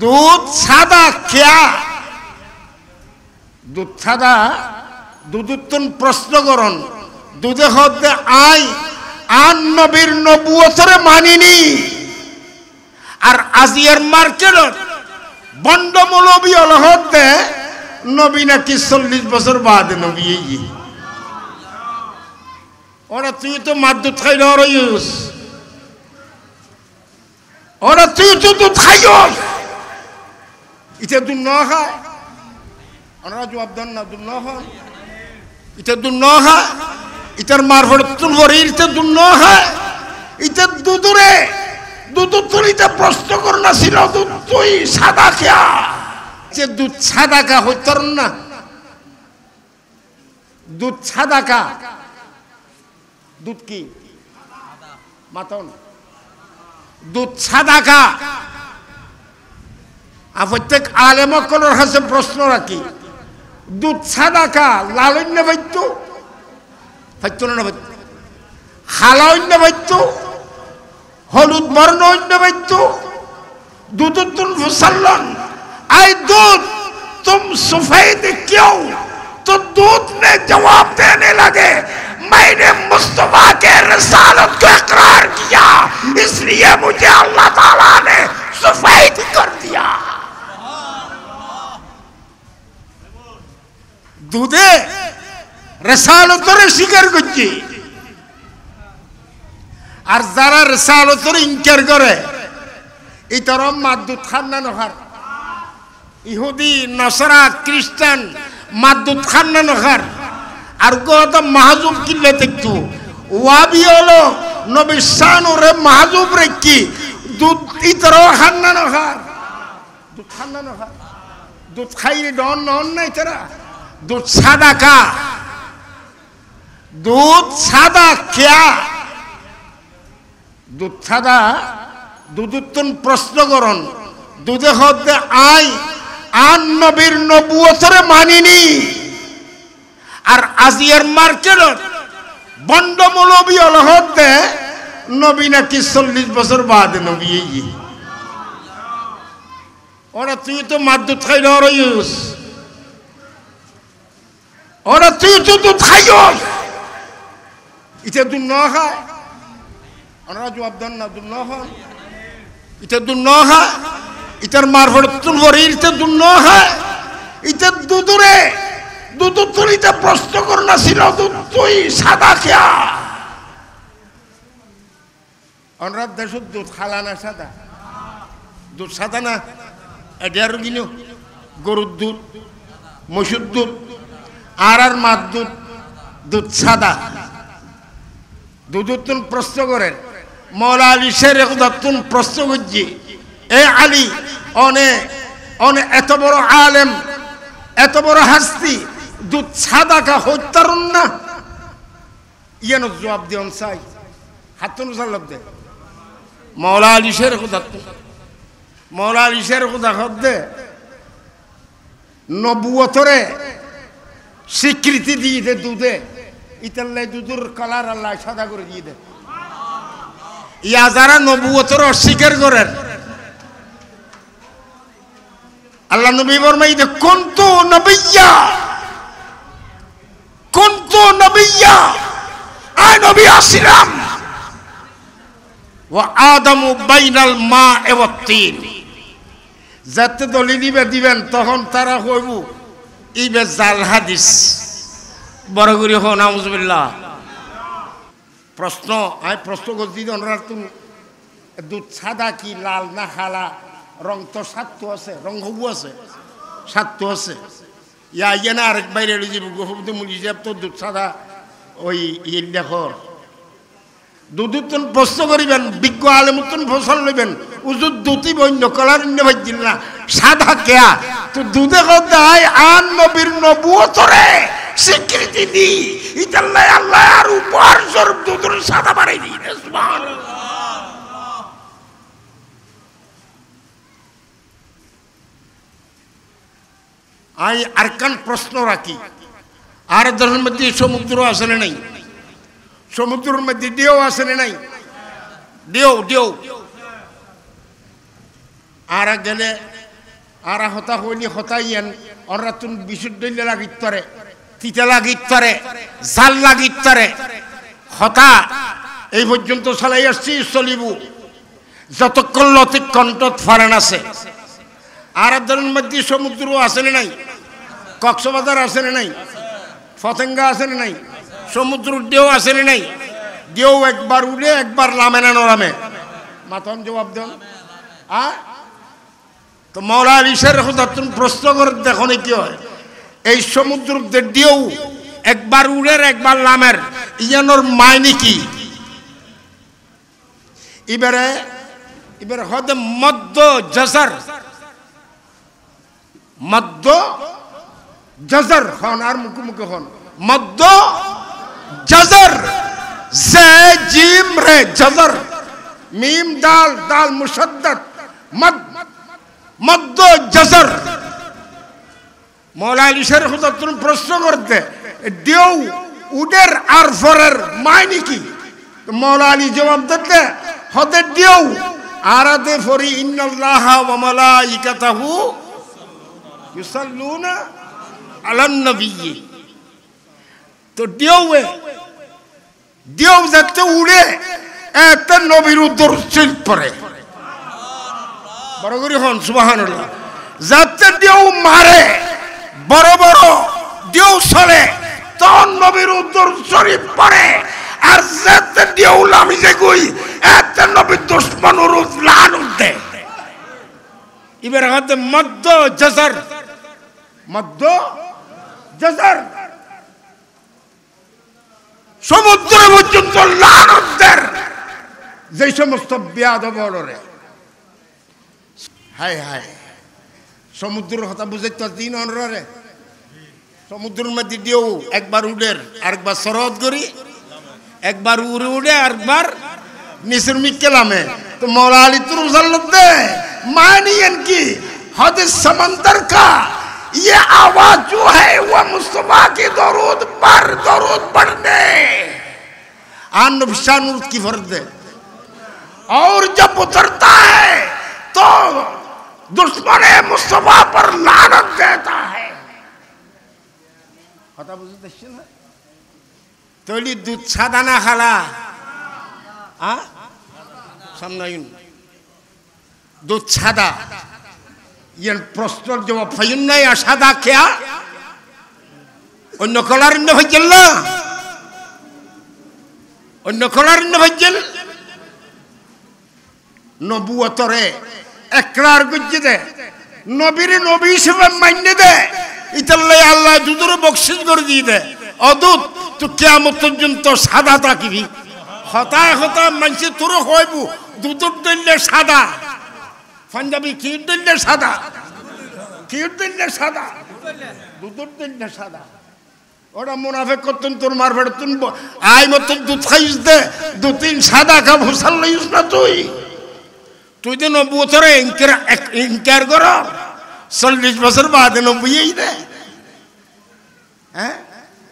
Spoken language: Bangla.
দুধ সাদা খেয়া দুধ সাদা দুধুত্তন প্রশ্ন করন দুধে হতে আই আন নবীর নবুয়তরে মানিনি আর আজিয়ার মার্কেটত বন্ড মৌলবী হতে নবী নাকি 40 বছর বাদে নবী ওরা তুই তো মাদুদ খাই রইস ওরা তুই তো দুধ খাইস ইটা দুধ ন খায় ওনারা জবাব দেন না দুধ ন খান ইটা দুধ ন খায় ইটার মারফত তুল ভরি ইটা দুধ ন খায় ইটা দুধরে দুধ তুলিতে প্রশ্ন কর না ছিল দুধ তুই সাদা খেয়া যে দুধ সাদা কা হইতর না দুধ সাদা কা দুধ কি মাতন দুধ সাদা কা আর প্রত্যেক আলেমকলের কাছে প্রশ্ন রাখি দুধ সাদা কা লালন্য বৈত্য ফাইত্য না বৈত্য হালান্য বৈত্য হলুদ বর্ণ অন্য বৈত্য दूध तुम फसलन आई दूध तुम सफेद क्यों तो दूध ने जवाब देने लगे मैंने मुस्तफा के रिसालत को इकरार किया इसलिए मुझे अल्लाह ताला ने सफेद कर दिया दूधे रिसालत स्वीकार करছি আর যারা রিসালতের ইনকার করে ইতরম মাদুদ খান না নহার ইহুদি নসরা খ্রিস্টান মাদুদ খান না নহার আর গত মাহজুব কিলে দেখতো ওয়াবি হলো নবী শানুরে মাহজুব রেখি দুধ ইতর খান না নহার দুধ খান না নহার দুধ খাইলে ডন নন নাই তারা দুধ সাদা কা দুধ সাদা খেয়া দুধ সাদা দুধুত্তন প্রশ্ন করন দুধে হতে আই আন নবীর নবুয়তরে মানিনি আর আজিয়ার মার্কেটত বন্ড মৌলবী হতে নবী নাকি 40 বছর বাদে নবী ওরা তুই তো মাদুদ খাই রইস ওরা তুই তো দুধ খাইস ইটা দুধ ন খায় ওনারা জবাব দেন না দুধ ন খান ইটা দুধ ন খায় ইটার মারফত তুল ভরি ইটা দুধ ন খায় ইটা দুধরে দুধ তুলিতে প্রশ্ন কর না ছিল দুধ তুই সাদা খেয়া ওনারা দেশের দুধ খালা না সাদা দুধ সাদা না এডিয়ার গিনো গরুর দুধ মসুর দুধ আর মাছ দুধ দুধ সাদা দুধুত্তুন প্রশ্ন করেন মৌলা আলী শের একদত্তুন প্রশ্ন করছি এ আলী অনে অনে এত বড় আলেম এত বড় হাস্তি দুধ সাদা কা হত্যারুন না ইয়েন জবাব দিয়ন চাই হাতুন সাল্লাব দে মৌলা আলী শের একদত্তুন মৌলা আলী শের একদাত দে নবুয়তরে স্বীকৃতি দিয়ে দে দুধে ইতাল্লাই দুধুর কালার আল্লাহ সাদা করে দিয়ে দেয় ইয়া যারা নবুয়তর অস্বীকার করেন আল্লাহ নবী বর্মাই দে কুনতু নবিয়্যা আই নবী আসিলাম ওয়া আদামু বাইনাল মা ওয়া তিন যাতে দলিল দিবেন তখন তারা হইব ইবে জাল হাদিস বড় করে হো নাউজুবিল্লাহ প্রশ্ন আমি প্রশ্ন করছি ওনারা তুমি দুধ সাদা কি লাল না খালা রং তো সাত আছে রং হবু আছে সাত আছে ইয়া ইয়ে না আরেক বাইরে যাব মুলি যাব তো দুধ সাদা ওই ইয়ে দেখর দুধুত্তন প্রশ্ন করিবেন বিজ্ঞ আলেমুত্তন ফসল লইবেন উজুদ দুতি বন্য কলার ভাইছিল না সাদা কেয়া তো দুধে কদায় আন নবীর নবুয়তরে স্বীকৃতি দি ইতাল্লাহ আল্লাহ আর উপহার স্বরূপ দুধের সাদা বাড়াই দিই সুবহানাল্লাহ আই আরকান প্রশ্ন রাখি আর ধর্মের মধ্যে সমুদ্র আছে না নাই সমুদ্রের মধ্যে ঢেউ আছে না নাই ঢেউ আর গেলে আর হতা হইনি হতাইয়েন ওরা তুন বিশুদ্ধ লাগিতরে তিতে লাগিতরে জাল লাগিতরে হতা এই পর্যন্ত চালাই আসছি চলিবু যতক্ষণ লতিক কণ্ঠত ফারেন আছে আর ধরুন মধ্যে সমুদ্র আছে না নাই কক্সবাজার আছে না নাই ফতেঙ্গা আছে না নাই সমুদ্র ঢেউ আছে না নাই ঢেউ একবার উড়ে একবার নামে না নরামে মাতন জবাব দেন তো মৌলা আলী শের তুমি প্রশ্ন করে দেখো না কি হয় এই সমুদ্র ঢেউ একবার উড়ের একবার নামের ইয়ানোর মাইনি কি এবারে হতে মধ্য জজর হন আর মুখে হন মধ্য জজর জে জিম রে জজর মিম দাল দাল মুশদ্দদ মধ্য জজর মৌলা আলী শের খুদা তুমি প্রশ্ন করতে ঢেউ উডের আর ফরের মাইনি কি মৌলা আলী জবাব দিতে হতে ঢেউ আরাদে ফরি ইন্নাল্লাহা ওয়া মালাইকাতাহু ইউসাল্লুনা আলান নবী তো ঢেউ যাতে উড়ে এত নবীর দরুদ পড়ে বড় করে হন সুবহানাল্লাহ যাতে ঢেউ মারে বড় বড় ঢেউ চলে তখন নবীর দরুদ শরীফ পড়ে আর যাতে ঢেউ লামি যে কই এত নবীর দুশমনের লানত দে এবার হাতে মধ্য জজর সমুদ্র পর্যন্ত লানতদের যে সমস্ত বেয়াদবরে হায় হায় সমুদ্রের কথা বুঝাইতে দিন অনরে সমুদ্রের মধ্যে ঢেউ একবার উডের আরেকবার সরদ করি একবার উড়ে উড়ে আরেকবার নিচের মিক্কে নামে তো মৌলা আলী তুর দে मानियन की हद समंदर का ये आवाज जो है वह मुस्तफा के दरूद पर दरूद पढ़ने आनुशानुर की फर्ज है और जब उतरता है तो दुश्मन मुस्तफा पर लानत देता है কথা বুঝতে না তৈলি দুধ সাদা না খালা সামনাইন দুধ সাদা ইয়ার প্রশ্নের জবাব ফাইন নাই আর সাদা খেয়া অন্য কলারণ্য হইছিল না অন্য কলারণ্য হইছিল নবুয়তরে একরার গজ্জে দে নবীর নবী হিসেবে মান্য দে ইতাল্লাই আল্লাহ দুধের বকশিস করে দিয়ে দে অদূত তো কিয়ামত পর্যন্ত সাদা থাকিবি হতায় হতায় মানুষে তোর হইব দুধের দিলে সাদা পাঞ্জাবি কি দিলে সাদা কি দিলে সাদা দুধের দিলে সাদা ওরা মুনাফিক করতেন তোর মারফেট তুন আই মত দুধ খাইস দে দু তিন সাদা খা ভুসাল লইস না তুই তো 90 বছরে ইনকার কর 40 বছর বাদে 90 দে হ্যাঁ